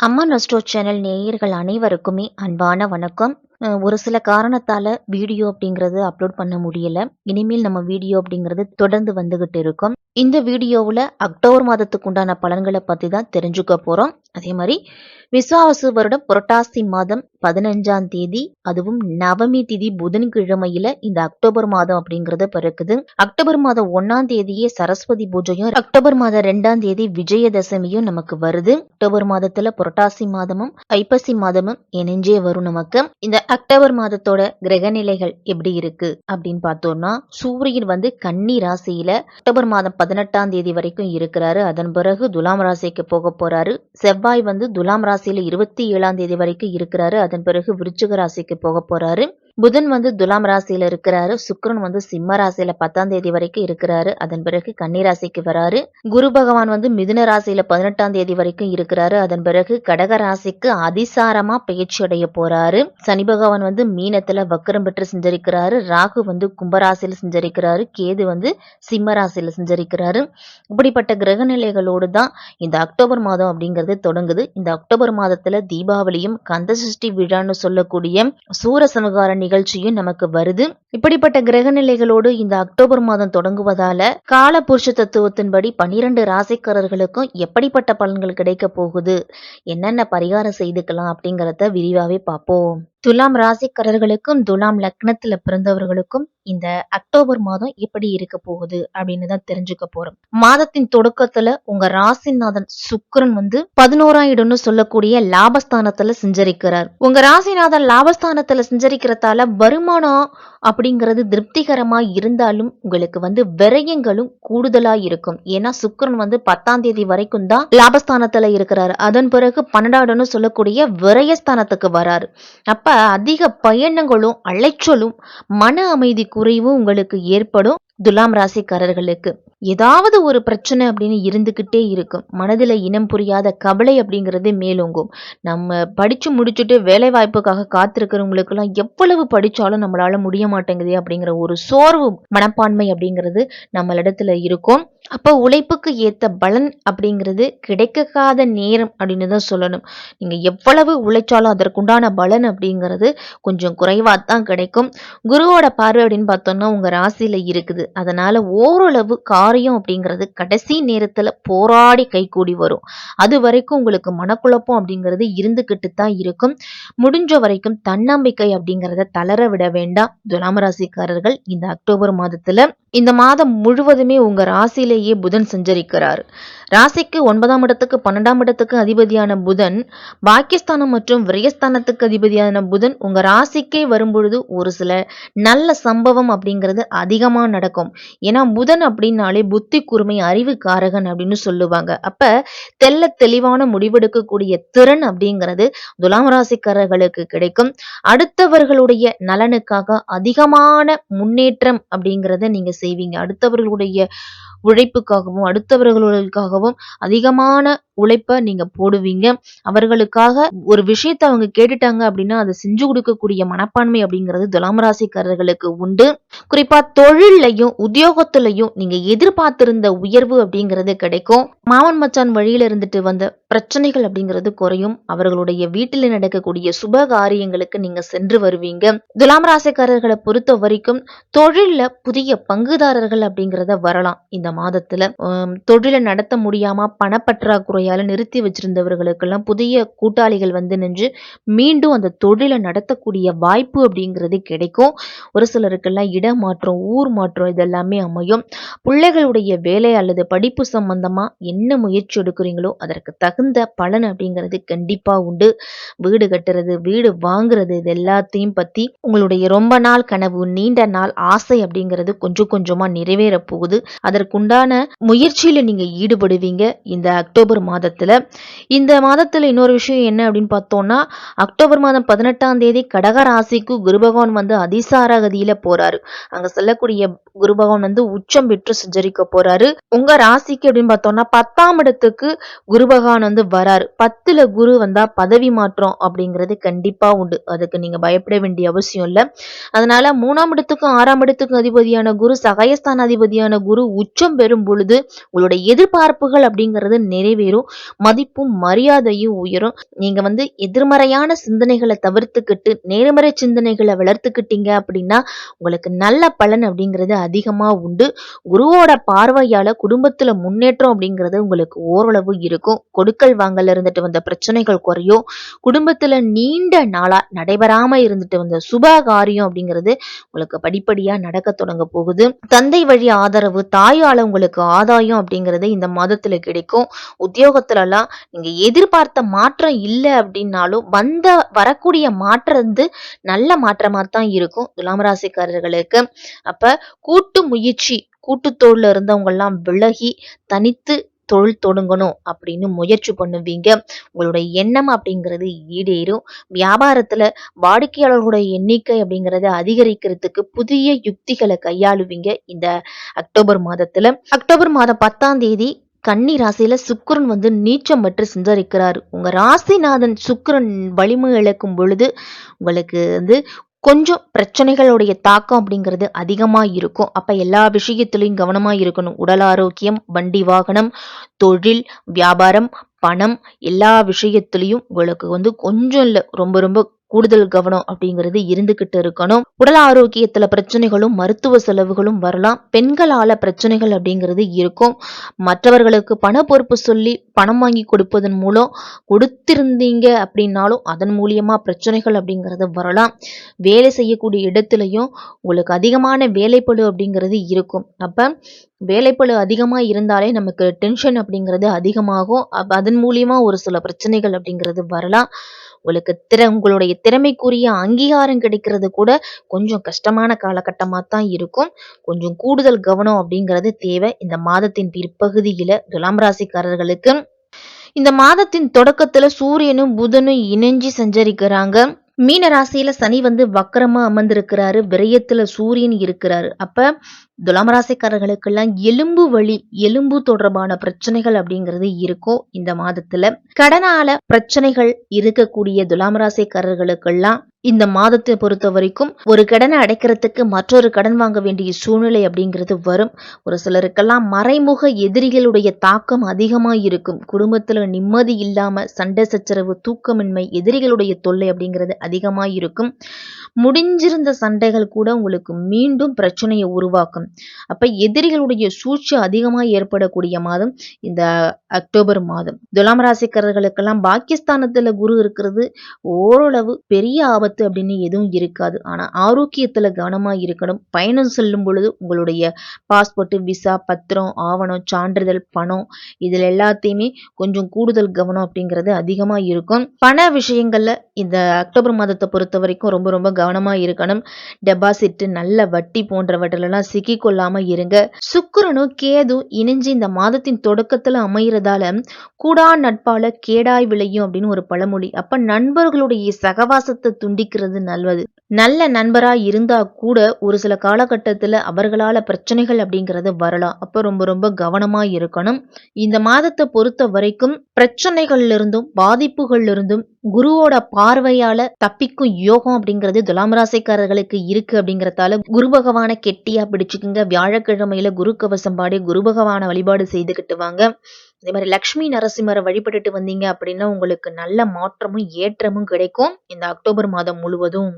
அம்மா நஸ்டோ சேனல் நேயர்கள் அனைவருக்குமே அன்பான வணக்கம். ஒரு சில காரணத்தால வீடியோ அப்படிங்கிறது அப்லோட் பண்ண முடியல. இனிமேல் நம்ம வீடியோ அப்படிங்கிறது தொடர்ந்து வந்துகிட்டு இருக்கும். இந்த வீடியோவில் அக்டோபர் மாதத்துக்கு உண்டான பலன்களை பற்றி தான் தெரிஞ்சுக்க போகிறோம். அதே மாதிரி விசுவாவசு வருடம் புரட்டாசி மாதம் 15ஆம் தேதி, அதுவும் நவமி திதி புதன்கிழமையில இந்த அக்டோபர் மாதம் அப்படிங்கறது பிறக்குது. அக்டோபர் மாதம் 1ஆம் தேதியே சரஸ்வதி பூஜையும், அக்டோபர் மாதம் 2ஆம் தேதி விஜயதசமியும் நமக்கு வருது. அக்டோபர் மாதத்துல புரட்டாசி மாதமும் ஐப்பசி மாதமும் இணைஞ்சே வரும் நமக்கு. இந்த அக்டோபர் மாதத்தோட கிரக நிலைகள் எப்படி இருக்கு அப்படின்னு பார்த்தோம்னா, சூரியன் வந்து கன்னி ராசியில அக்டோபர் மாதம் 18ஆம் தேதி வரைக்கும் இருக்கிறாரு. அதன் பிறகு துலாம் ராசிக்கு போக போறாரு. செவ்வாய் வந்து துலாம் ராசியில 27ஆம் தேதி வரைக்கும் இருக்கிறாரு. அதன் பிறகு விருச்சிக ராசிக்கு போக போறாரு. புதன் வந்து துலாம் ராசியில இருக்கிறாரு. சுக்கிரன் வந்து சிம்ம ராசியில 10ஆம் தேதி வரைக்கும் இருக்கிறாரு. அதன் பிறகு கன்னி ராசிக்கு வராரு. குரு பகவான் வந்து மிதுன ராசியில 18ஆம் தேதி வரைக்கும் இருக்கிறாரு. அதன் பிறகு கடக ராசிக்கு அதிசாரமா பயிற்சி அடைய போறாரு. சனி பகவான் வந்து மீனத்துல வக்கரம் பெற்று செஞ்சரிக்கிறாரு. ராகு வந்து கும்பராசியில செஞ்சரிக்கிறாரு. கேது வந்து சிம்ம ராசியில செஞ்சரிக்கிறாரு. இப்படிப்பட்ட கிரக நிலைகளோடு தான் இந்த அக்டோபர் மாதம் அப்படிங்கிறது தொடங்குது. இந்த அக்டோபர் மாதத்துல தீபாவளியும் கந்தசஷ்டி விழான்னு சொல்லக்கூடிய சூரசம்ஹார நிகழ்ச்சியும் நமக்கு வருது. இப்படிப்பட்ட கிரக நிலைகளோடு இந்த அக்டோபர் மாதம் தொடங்குவதால கால புருஷ தத்துவத்தின்படி 12 ராசிக்காரர்களுக்கும் எப்படிப்பட்ட பலன்கள் கிடைக்க போகுது, என்னென்ன பரிகாரம் செய்துக்கலாம் அப்படிங்கறத விரிவாவே பார்ப்போம். துலாம் ராசிக்காரர்களுக்கும் துலாம் லக்னத்துல பிறந்தவர்களுக்கும் இந்த அக்டோபர் மாதம் எப்படி இருக்க போகுது அப்படின்னு தான் தெரிஞ்சுக்க போறோம். மாதத்தின் தொடக்கத்துல உங்க ராசிநாதன் சுக்கிரன் வந்து 11ஆம் இடம்னு சொல்லக்கூடிய லாபஸ்தானத்துல செஞ்சரிக்கிறார். உங்க ராசிநாதன் லாபஸ்தானத்துல செஞ்சரிக்கிறதால வருமானம் அப்படிங்கிறது திருப்திகரமா இருந்தாலும் உங்களுக்கு வந்து விரயங்களும் கூடுதலா இருக்கும். ஏன்னா சுக்கிரன் வந்து 10ஆம் தேதி வரைக்கும் தான் லாபஸ்தானத்துல இருக்கிறாரு. அதன் பிறகு 12ஆம் இடம்னு சொல்லக்கூடிய விரயஸ்தானத்துக்கு வராரு. அப்ப அதிக பயணங்களும் அலைச்சலும் மன அமைதி குறைவும் உங்களுக்கு ஏற்படும். துலாம் ராசிக்காரர்களுக்கு ஏதாவது ஒரு பிரச்சனை அப்படின்னு இருந்துகிட்டே இருக்கும். மனதுல இனம் புரியாத கவலை அப்படிங்கிறது மேலோங்கும். நம்ம படிச்சு முடிச்சுட்டு வேலை வாய்ப்புக்காக காத்திருக்கிறவங்களுக்கு எல்லாம் எவ்வளவு படிச்சாலும் நம்மளால முடிய மாட்டேங்குது அப்படிங்கிற ஒரு சோர்வு மனப்பான்மை அப்படிங்கிறது நம்மளிடத்துல இருக்கும். அப்போ உழைப்புக்கு ஏத்த பலன் அப்படிங்கிறது கிடைக்காத நேரம் அப்படின்னு தான் சொல்லணும். நீங்க எவ்வளவு உழைச்சாலும் அதற்குண்டான பலன் அப்படிங்கிறது கொஞ்சம் குறைவாத்தான் கிடைக்கும். குருவோட பார்வை அப்படின்னு பார்த்தோம்னா உங்க ராசியில இருக்குது. அதனால ஓரளவு காரியம் அப்படிங்கிறது கடைசி நேரத்துல போராடி கைகூடி வரும். அது வரைக்கும் உங்களுக்கு மனக்குழப்பம் அப்படிங்கிறது இருந்துகிட்டு தான் இருக்கும். முடிஞ்ச வரைக்கும் தன்னம்பிக்கை அப்படிங்கிறத தளர விட வேண்டாம். துலாம் ராசிக்காரர்கள் இந்த அக்டோபர் மாதத்துல இந்த மாதம் முழுவதுமே உங்க ராசியிலேயே புதன் சஞ்சரிக்கிறார். ராசிக்கு 9ஆம் இடத்துக்கு 12ஆம் இடத்துக்கு அதிபதியான புதன், பாக்கியஸ்தானம் மற்றும் விரயஸ்தானத்துக்கு அதிபதியான புதன் உங்க ராசிக்கே வரும்பொழுது ஒரு சில நல்ல சம்பவம் அப்படிங்கிறது அதிகமா நடக்கும். ஏன்னா புதன் அப்படின்னாலே புத்தி கூர்மை, அறிவு காரகன் அப்படின்னு சொல்லுவாங்க. அப்ப தெல்ல தெளிவான முடிவெடுக்கக்கூடிய திறன் அப்படிங்கிறது துலாம் ராசிக்காரர்களுக்கு கிடைக்கும். அடுத்தவர்களுடைய நலனுக்காக அதிகமான முன்னேற்றம் அப்படிங்கிறத நீங்க செய்வீங்க. அடுத்தவர்களுடைய உழைப்புக்காகவும் அடுத்தவர்களுக்காகவும் அதிகமான உழைப்ப நீங்க போடுவீங்க. அவர்களுக்காக ஒரு விஷயத்த அவங்க கேட்டுட்டாங்க அப்படின்னா அதை செஞ்சு கொடுக்கக்கூடிய மனப்பான்மை அப்படிங்கிறது துலாம் ராசிக்காரர்களுக்கு உண்டு. குறிப்பா தொழிலையும் உத்தியோகத்திலையும் நீங்க எதிர்பார்த்திருந்த உயர்வு அப்படிங்கிறது கிடைக்கும். மாமன் மச்சான் வழியில இருந்துட்டு வந்த பிரச்சனைகள் அப்படிங்கிறது குறையும். அவர்களுடைய வீட்டில் நடக்கக்கூடிய சுப காரியங்களுக்கு நீங்க சென்று வருவீங்க. துலாம் ராசிக்காரர்களை பொறுத்த வரைக்கும் தொழில்ல புதிய பங்குதாரர்கள் அப்படிங்கிறத வரலாம். இந்த மாதத்துல தொழிலை நடத்த முடியாம பணப்பற்றாக்குறையால நிறுத்தி வச்சிருந்தவர்களுக்கெல்லாம் புதிய கூட்டாளிகள் வந்து நின்று மீண்டும் அந்த தொழிலை நடத்தக்கூடிய வாய்ப்பு அப்படிங்கிறது கிடைக்கும். ஒரு சிலருக்கெல்லாம் இடமாற்றம், ஊர் மாற்றம் இதெல்லாமே அமையும். பிள்ளைகளுடைய வேலை அல்லது படிப்பு சம்பந்தமா என்ன முயற்சி எடுக்கிறீங்களோ அதற்கு தகுந்த பலன் அப்படிங்கிறது கண்டிப்பா உண்டு. வீடு கட்டுறது, வீடு வாங்குறது, இது எல்லாத்தையும் பத்தி உங்களுடைய ரொம்ப நாள் கனவு, நீண்ட நாள் ஆசை அப்படிங்கிறது கொஞ்சம் கொஞ்சமா நிறைவேற போகுது. அதற்குண்டான முயற்சியில நீங்க ஈடுபடுவீங்க இந்த அக்டோபர் மாதத்துல. இந்த மாதத்துல இன்னொரு விஷயம் என்ன அப்படின்னு பார்த்தோம்னா, அக்டோபர் மாதம் 18ஆம் தேதி கடக ராசிக்கு குரு பகவான் வந்து அதிசாரகதியில போறாரு. அங்க செல்லக்கூடிய குரு பகவான் வந்து உச்சம் பெற்று சஞ்சரிக்க போறாரு. உங்க ராசிக்கு அப்படின்னு பார்த்தோம்னா 10ஆம் இடத்துக்கு குரு பகவான் வந்து வராரு. 10ல குரு வந்தா பதவி மாற்றம் அப்படிங்கிறது கண்டிப்பா உண்டு. அதுக்கு நீங்க பயப்பட வேண்டிய அவசியம் இல்ல. அதனால 3ஆம் இடத்துக்கும் 6ஆம் இடத்துக்கும் அதிபதியான குரு, சகாயஸ்தான அதிபதியான குரு உச்சம் பெறும் பொழுது உங்களுடைய எதிர்பார்ப்புகள் அப்படிங்கிறது நிறைவேறும். மதிப்பும் மரியாதையும் உயரும். நீங்க எதிர்மறையான சிந்தனைகளை தவிர்த்துக்கிட்டு நேர்மறை சிந்தனைகளை வளர்த்துக்கிட்டீங்க அப்படின்னா உங்களுக்கு நல்ல பலன் அப்படிங்கிறது அதிகமா உண்டு. குருவோட பார்வையால குடும்பத்துல முன்னேற்றம் அப்படிங்கிறது உங்களுக்கு ஓரளவு இருக்கும். கொடுக்கல் வாங்கல இருந்துட்டு வந்த பிரச்சனைகள் குறையும். குடும்பத்துல நீண்ட நாளா நடைபெறாம இருந்துட்டு வந்த சுப காரியம் அப்படிங்கிறது உங்களுக்கு படிப்படியா நடக்க தொடங்க போகுது. தந்தை வழி ஆதரவு, தாயால உங்களுக்கு ஆதாயம் அப்படிங்கிறது இந்த மாதத்துல கிடைக்கும். உத்தியோகத்துல எல்லாம் நீங்க எதிர்பார்த்த மாற்றம் இல்லை அப்படின்னாலும் வரக்கூடிய மாற்றம் நல்ல மாற்றமா தான் இருக்கும் துலாம் ராசிக்காரர்களுக்கு. அப்ப கூட்டு முயற்சி, கூட்டு தொழில இருந்தவங்க எல்லாம் விலகி தனித்து தொழில் தொடங்கணும் அப்படின்னு முயற்சி பண்ணுவீங்க. உங்களுடைய எண்ணம் அப்படிங்கிறது ஈடேறும். வியாபாரத்துல வாடிக்கையாளர்களுடைய எண்ணிக்கை அப்படிங்கறத அதிகரிக்கிறதுக்கு புதிய யுக்திகளை கையாளுவீங்க இந்த அக்டோபர் மாதத்துல. அக்டோபர் மாதம் 10ஆம் தேதி கன்னி ராசியில சுக்கிரன் நீச்சம் பெற்று சஞ்சரிக்கிறார். உங்க ராசிநாதன் சுக்கிரன் வலிமை இழக்கும் பொழுது உங்களுக்கு கொஞ்சம் பிரச்சனைகளுடைய தாக்கம் அப்படிங்கிறது அதிகமா இருக்கும். அப்ப எல்லா விஷயத்திலையும் கவனமா இருக்கணும். உடல் ஆரோக்கியம், வண்டி வாகனம், தொழில், வியாபாரம், பணம் எல்லா விஷயத்திலையும் உங்களுக்கு கொஞ்சம் இல்ல ரொம்ப ரொம்ப கூடுதல் கவனம் அப்படிங்கிறது இருந்துகிட்டு இருக்கணும். உடல் ஆரோக்கியத்துல பிரச்சனைகளும் மருத்துவ செலவுகளும் வரலாம். பெண்களால பிரச்சனைகள் அப்படிங்கிறது இருக்கும். மற்றவர்களுக்கு பண பொறுப்பு சொல்லி பணம் வாங்கி கொடுப்பதன் மூலம் கொடுத்திருந்தீங்க அப்படின்னாலும் அதன் மூலியமா பிரச்சனைகள் அப்படிங்கிறது வரலாம். வேலை செய்யக்கூடிய இடத்துலயும் உங்களுக்கு அதிகமான வேலைப்பளு அப்படிங்கிறது இருக்கும். அப்ப வேலைப்பளு அதிகமா இருந்தாலே நமக்கு டென்ஷன் அப்படிங்கிறது அதிகமாகும். அதன் மூலியமா ஒரு சில பிரச்சனைகள் அப்படிங்கிறது வரலாம். உங்களுடைய திறமைக்குரிய அங்கீகாரம் கிடைக்கிறது கூட கொஞ்சம் கஷ்டமான காலகட்டமா தான் இருக்கும். கொஞ்சம் கூடுதல் கவனம் அப்படிங்கிறது தேவை இந்த மாதத்தின் பிற்பகுதியில துலாம் ராசிக்காரர்களுக்கு. இந்த மாதத்தின் தொடக்கத்துல சூரியனும் புதனும் இணைஞ்சு சஞ்சரிக்கிறாங்க. மீன ராசியில சனி வக்கரமா அமர்ந்திருக்கிறாரு. விரயத்துல சூரியன் இருக்கிறாரு. அப்ப துலாம் ராசிக்காரர்களுக்கெல்லாம் எலும்பு வலி, எலும்பு தொடர்பான பிரச்சனைகள் அப்படிங்கிறது இருக்கும் இந்த மாதத்துல. கடனால பிரச்சனைகள் இருக்கக்கூடிய துலாம் ராசிக்காரர்களுக்கெல்லாம் இந்த மாதத்தை பொறுத்த வரைக்கும் ஒரு கடனை அடைக்கிறதுக்கு மற்றொரு கடன் வாங்க வேண்டிய சூழ்நிலை அப்படிங்கிறது வரும். ஒரு சிலருக்கெல்லாம் மறைமுக எதிரிகளுடைய தாக்கம் அதிகமா இருக்கும். குடும்பத்துல நிம்மதி இல்லாம சண்டை சச்சரவு, தூக்கமின்மை, எதிரிகளுடைய தொல்லை அப்படிங்கிறது அதிகமா இருக்கும். முடிஞ்சிருந்த சண்டைகள் கூட உங்களுக்கு மீண்டும் பிரச்சனையை உருவாக்கும். அப்ப எதிரிகளுடைய சூழ்ச்சி அதிகமா ஏற்படக்கூடிய மாதம் இந்த அக்டோபர் மாதம். துலாம் ராசிக்காரர்களுக்கெல்லாம் பாகிஸ்தானத்துல குரு இருக்கிறது ஓரளவு பெரிய ஆபத்து அப்படின்னு எதுவும் இருக்காது. ஆனா ஆரோக்கியத்துல கவனமா இருக்கணும். பயணம் செல்லும் பொழுது உங்களுடைய பாஸ்போர்ட், விசா, பத்திரம், ஆவணம், சான்றிதழ், பணம் இதுல எல்லாத்தையுமே கொஞ்சம் கூடுதல் கவனம் அப்படிங்கிறது அதிகமா இருக்கும். பண விஷயங்கள்ல இந்த அக்டோபர் மாதத்தை பொறுத்த வரைக்கும் ரொம்ப ரொம்ப கவனமா இருக்கணும். டெபாசிட், நல்ல வட்டி போன்றவற்றிலெல்லாம் சிக்கி கொள்ளாம இருங்க. சுக்கிரனும் கேது இணைஞ்சு இந்த மாதத்தின் தொடக்கத்துல அமைகிறதால கூடா நட்பால கேடாய் விளையும் அப்படின்னு ஒரு பழமொழி. அப்ப நண்பர்களுடைய சகவாசத்தை துண்டிக்கிறது நல்லது. நல்ல நண்பரா இருந்தா கூட ஒரு சில காலகட்டத்துல அவர்களால பிரச்சனைகள் அப்படிங்கறது வரலாம். அப்ப ரொம்ப ரொம்ப கவனமா இருக்கணும். இந்த மாதத்தை பொறுத்த வரைக்கும் பிரச்சனைகள்ல இருந்தும் பாதிப்புகள்ல இருந்தும் குருவோட பார்வையால தப்பிக்கும் யோகம் அப்படிங்கிறது துலாம் ராசிக்காரர்களுக்கு இருக்கு. அப்படிங்கறதால குரு பகவான கெட்டியா பிடிச்சுக்குங்க. வியாழக்கிழமையில குரு கவசம் பாடி குரு பகவான வழிபாடு செய்துகிட்டு வாங்க. அதே மாதிரி லக்ஷ்மி நரசிம்மரை வழிபட்டுட்டு வந்தீங்க அப்படின்னா உங்களுக்கு நல்ல மாற்றமும் ஏற்றமும் கிடைக்கும் இந்த அக்டோபர் மாதம் முழுவதும்.